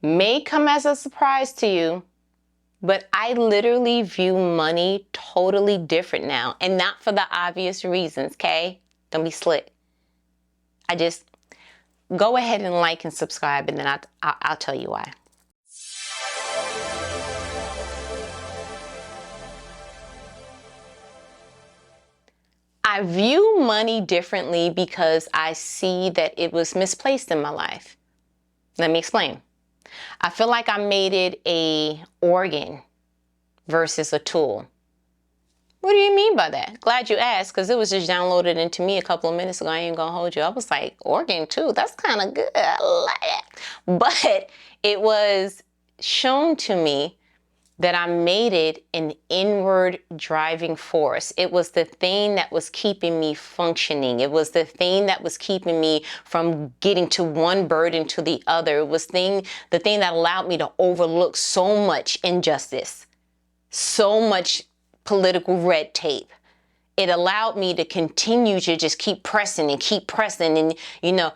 may come as a surprise to you, but I literally view money totally different now, and not for the obvious reasons, okay? Don't be slick. I just go ahead and like and subscribe, and then I'll tell you why. I view money differently because I see that it was misplaced in my life. Let me explain. I feel like I made it an organ versus a tool. What do you mean by that? Glad you asked, because it was just downloaded into me a couple of minutes ago. I ain't gonna hold you. I was like, organ too? That's kind of good. I like it. But it was shown to me that I made it an inward driving force. It was the thing that was keeping me functioning. It was the thing that was keeping me from getting to one burden to the other. It was the thing that allowed me to overlook so much injustice, so much political red tape. It allowed me to continue to just keep pressing and keep pressing. And, you know,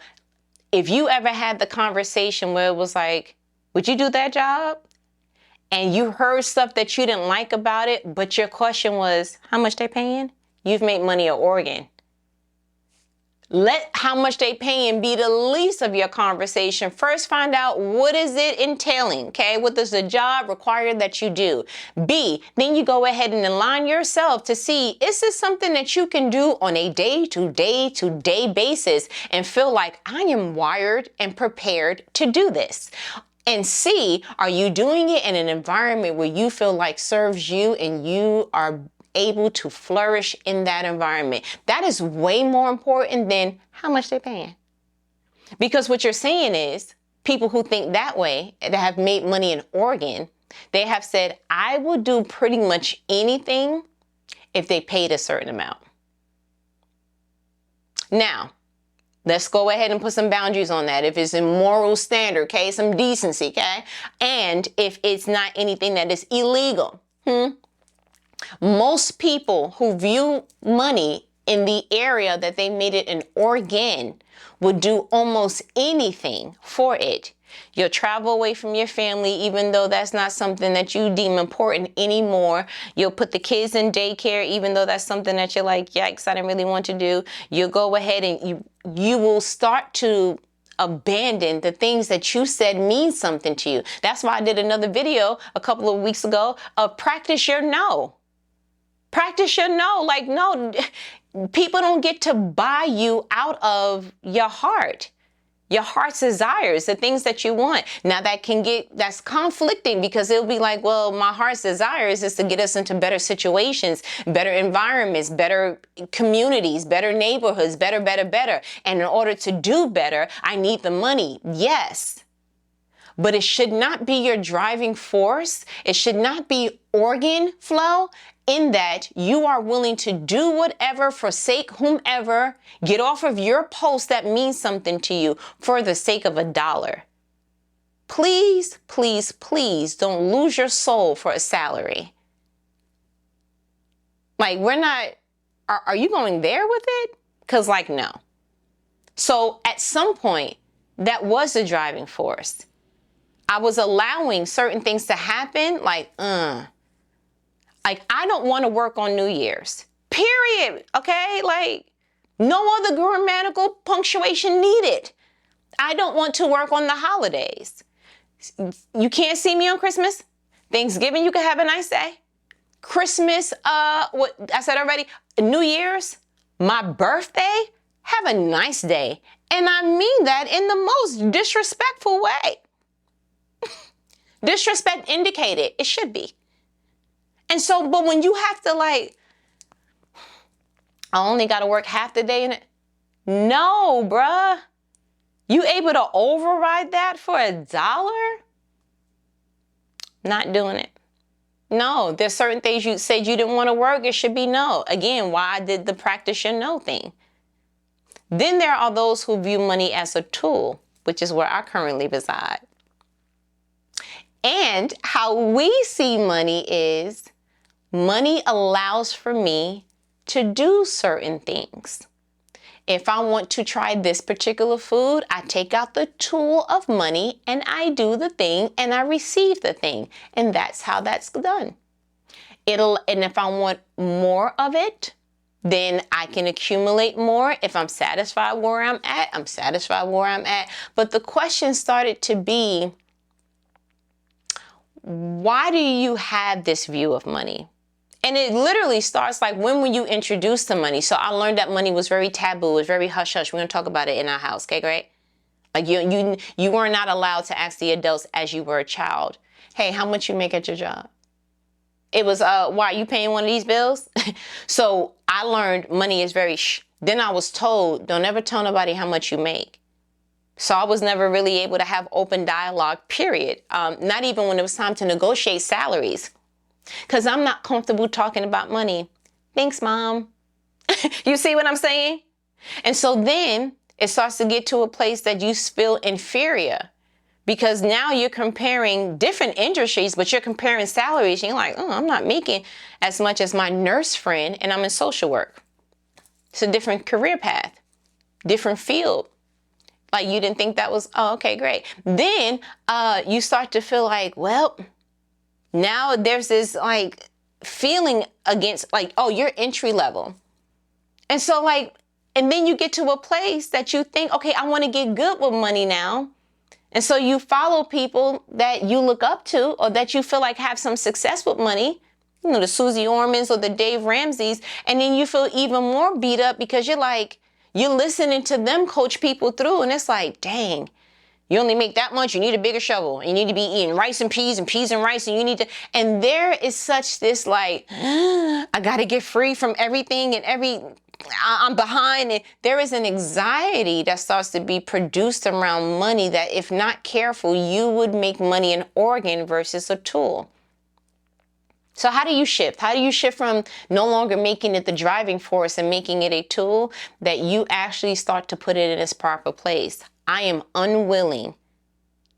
if you ever had the conversation where it was like, would you do that job? And you heard stuff that you didn't like about it, but your question was, how much they paying? You've made money an organ. Let how much they paying be the least of your conversation. First, find out what is it entailing, okay? What does the job require that you do? B, then you go ahead and align yourself to see, is this something that you can do on a day-to-day basis and feel like I am wired and prepared to do this? And C, are you doing it in an environment where you feel like serves you and you are able to flourish in that environment? That is way more important than how much they're paying. Because what you're saying is people who think that way, that have made money in Oregon, they have said, I will do pretty much anything if they paid a certain amount. Now, let's go ahead and put some boundaries on that. If it's a moral standard, okay, some decency, okay? And if it's not anything that is illegal. Most people who view money in the area that they made it an organ would do almost anything for it. You'll travel away from your family, even though that's not something that you deem important anymore. You'll put the kids in daycare, even though that's something that you're like, yikes, I didn't really want to do. You'll go ahead and you will start to abandon the things that you said mean something to you. That's why I did another video a couple of weeks ago of practice your no. Practice your no. Like, no, people don't get to buy you out of your heart. Your heart's desires, the things that you want. Now that's conflicting, because it'll be like, well, my heart's desires is to get us into better situations, better environments, better communities, better neighborhoods, better. And in order to do better, I need the money. Yes. But it should not be your driving force. It should not be organ flow, in that you are willing to do whatever, forsake whomever, get off of your post that means something to you for the sake of $1. Please, please, please don't lose your soul for a salary. Like, are you going there with it? Because, like, no. So at some point, that was the driving force. I was allowing certain things to happen, like, I don't want to work on New Year's, period, okay? Like, no other grammatical punctuation needed. I don't want to work on the holidays. You can't see me on Christmas. Thanksgiving, you can have a nice day. Christmas, what I said already, New Year's, my birthday, have a nice day. And I mean that in the most disrespectful way. Disrespect indicated, it should be. And so, but when you have to, like, I only got to work half the day in it. No, bruh. You able to override that for $1? Not doing it. No, there's certain things you said you didn't want to work. It should be no. Again, why I did the practice your no thing. Then there are those who view money as a tool, which is where I currently reside. And how we see money is, money allows for me to do certain things. If I want to try this particular food, I take out the tool of money and I do the thing and I receive the thing. And that's how that's done. And if I want more of it, then I can accumulate more. If I'm satisfied where I'm at, I'm satisfied where I'm at. But the question started to be, why do you have this view of money? And it literally starts like, when were you introduced to money? So I learned that money was very taboo, it was very hush hush. We're gonna talk about it in our house, okay, great? Like you were not allowed to ask the adults as you were a child, hey, how much you make at your job? It was, why are you paying one of these bills? So I learned money is very Then I was told, don't ever tell nobody how much you make. So I was never really able to have open dialogue, period. Not even when it was time to negotiate salaries. Because I'm not comfortable talking about money. Thanks, Mom. You see what I'm saying? And so then it starts to get to a place that you feel inferior. Because now you're comparing different industries, but you're comparing salaries. And you're like, oh, I'm not making as much as my nurse friend, and I'm in social work. It's a different career path, different field. Like, you didn't think that was, oh, okay, great. Then you start to feel like, well, now there's this like feeling against like, oh, you're entry level. And so like, and then you get to a place that you think, okay, I want to get good with money now. And so you follow people that you look up to or that you feel like have some success with money, you know, the Susie Ormans or the Dave Ramseys. And then you feel even more beat up because you're like, you're listening to them coach people through. And it's like, dang, you only make that much. You need a bigger shovel. You need to be eating rice and peas and rice. And you need to, and there is such this like, I got to get free from everything and I'm behind. And there is an anxiety that starts to be produced around money that if not careful, you would make money an organ versus a tool. So how do you shift? How do you shift from no longer making it the driving force and making it a tool that you actually start to put it in its proper place? I am unwilling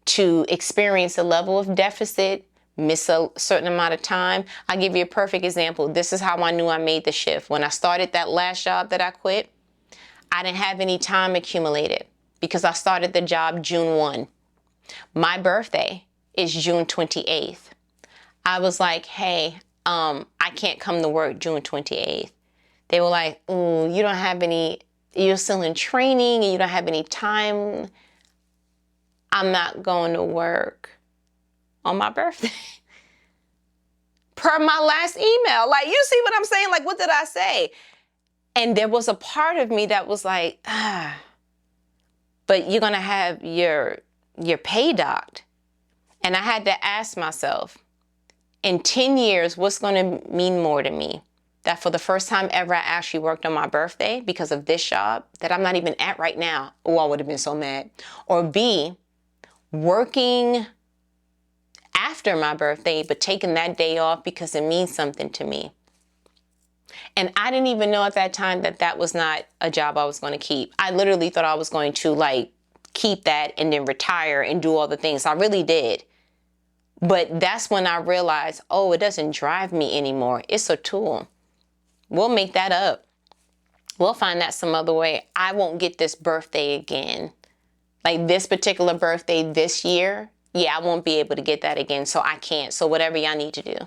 to experience a level of deficit, miss a certain amount of time. I'll give you a perfect example. This is how I knew I made the shift. When I started that last job that I quit, I didn't have any time accumulated because I started the job June 1. My birthday is June 28th. I was like, hey, I can't come to work June 28th. They were like, ooh, you don't have any, you're still in training and you don't have any time. I'm not going to work on my birthday. Per my last email. Like, you see what I'm saying? Like, what did I say? And there was a part of me that was like, but you're going to have your pay docked. And I had to ask myself, in 10 years, what's going to mean more to me? That for the first time ever, I actually worked on my birthday because of this job that I'm not even at right now. Oh, I would have been so mad. Or B, working after my birthday, but taking that day off because it means something to me. And I didn't even know at that time that that was not a job I was going to keep. I literally thought I was going to like keep that and then retire and do all the things. I really did. But that's when I realized, oh, it doesn't drive me anymore. It's a tool. We'll make that up. We'll find that some other way. I won't get this birthday again. Like this particular birthday this year, yeah, I won't be able to get that again. So I can't. So whatever y'all need to do.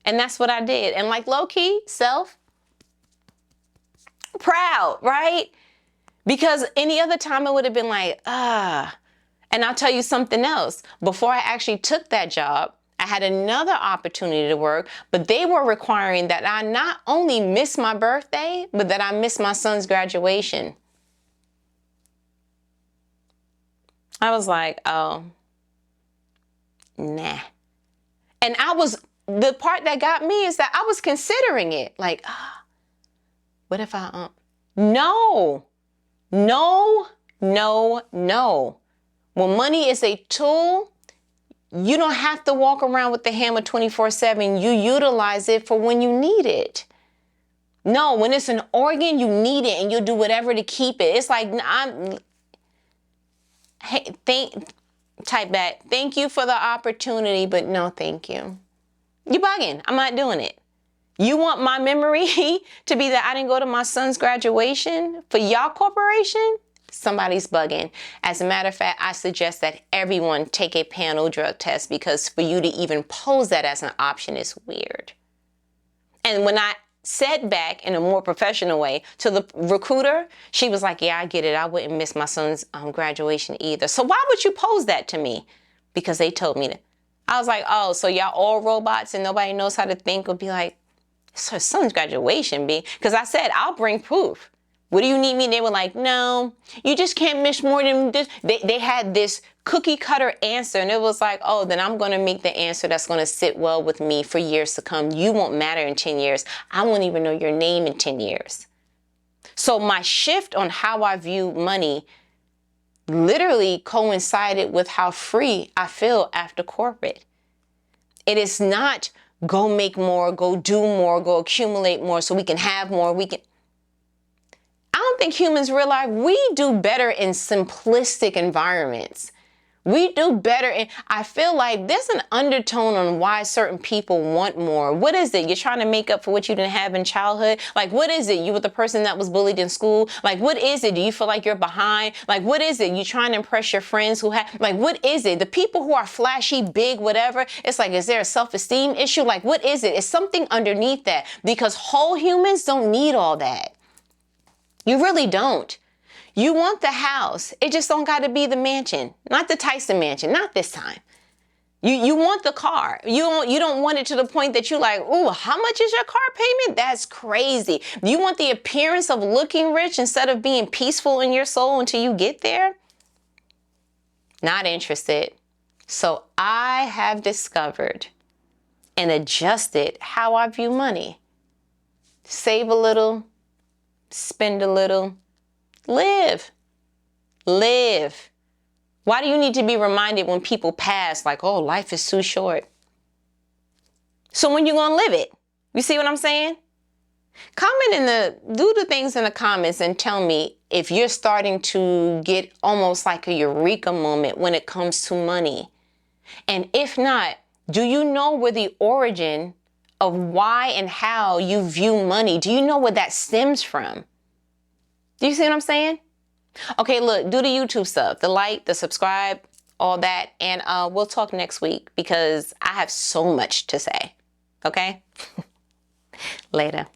And that's what I did. And like low key, self, proud, right? Because any other time it would have been like, And I'll tell you something else. Before I actually took that job, I had another opportunity to work, but they were requiring that I not only miss my birthday, but that I miss my son's graduation. I was like, oh, nah. And the part that got me is that I was considering it. Like, what if I, no. When money is a tool, you don't have to walk around with the hammer 24/7. You utilize it for when you need it. No, when it's an organ, you need it and you'll do whatever to keep it. It's like, type back, thank you for the opportunity, but no, thank you. You're bugging. I'm not doing it. You want my memory to be that I didn't go to my son's graduation for y'all corporation? Somebody's bugging. As a matter of fact, I suggest that everyone take a panel drug test, because for you to even pose that as an option is weird. And when I said back in a more professional way to the recruiter, she was like, yeah, I get it. I wouldn't miss my son's graduation either. So why would you pose that to me? Because they told me to. I was like, oh, so y'all all robots and nobody knows how to think? Would be like, it's her son's graduation, B. Because I said, I'll bring proof. What do you need me? And they were like, no, you just can't miss more than this. They had this cookie cutter answer. And it was like, oh, then I'm going to make the answer that's going to sit well with me for years to come. You won't matter in 10 years. I won't even know your name in 10 years. So my shift on how I view money literally coincided with how free I feel after corporate. It is not go make more, go do more, go accumulate more so we can have more. I don't think humans realize we do better in simplistic environments. We do better. And I feel like there's an undertone on why certain people want more. What is it? You're trying to make up for what you didn't have in childhood? Like, what is it? You were the person that was bullied in school? Like, what is it? Do you feel like you're behind? Like, what is it? You trying to impress your friends who have, like, what is it? The people who are flashy, big, whatever. It's like, is there a self-esteem issue? Like, what is it? It's something underneath that, because whole humans don't need all that. You really don't. You want the house. It just don't got to be the mansion, not the Tyson mansion, not this time. You want the car. You don't want it to the point that you're like, ooh, how much is your car payment? That's crazy. You want the appearance of looking rich instead of being peaceful in your soul until you get there? Not interested. So I have discovered and adjusted how I view money. Save a little, spend a little. Live. Live. Why do you need to be reminded when people pass, like, oh, life is too short? So when you gonna live it? You see what I'm saying? Do the things in the comments and tell me if you're starting to get almost like a eureka moment when it comes to money. And if not, do you know where the origin of why and how you view money, do you know where that stems from? Do you see what I'm saying? Okay, look, do the YouTube stuff, the like, the subscribe, all that. And we'll talk next week because I have so much to say. Okay? Later.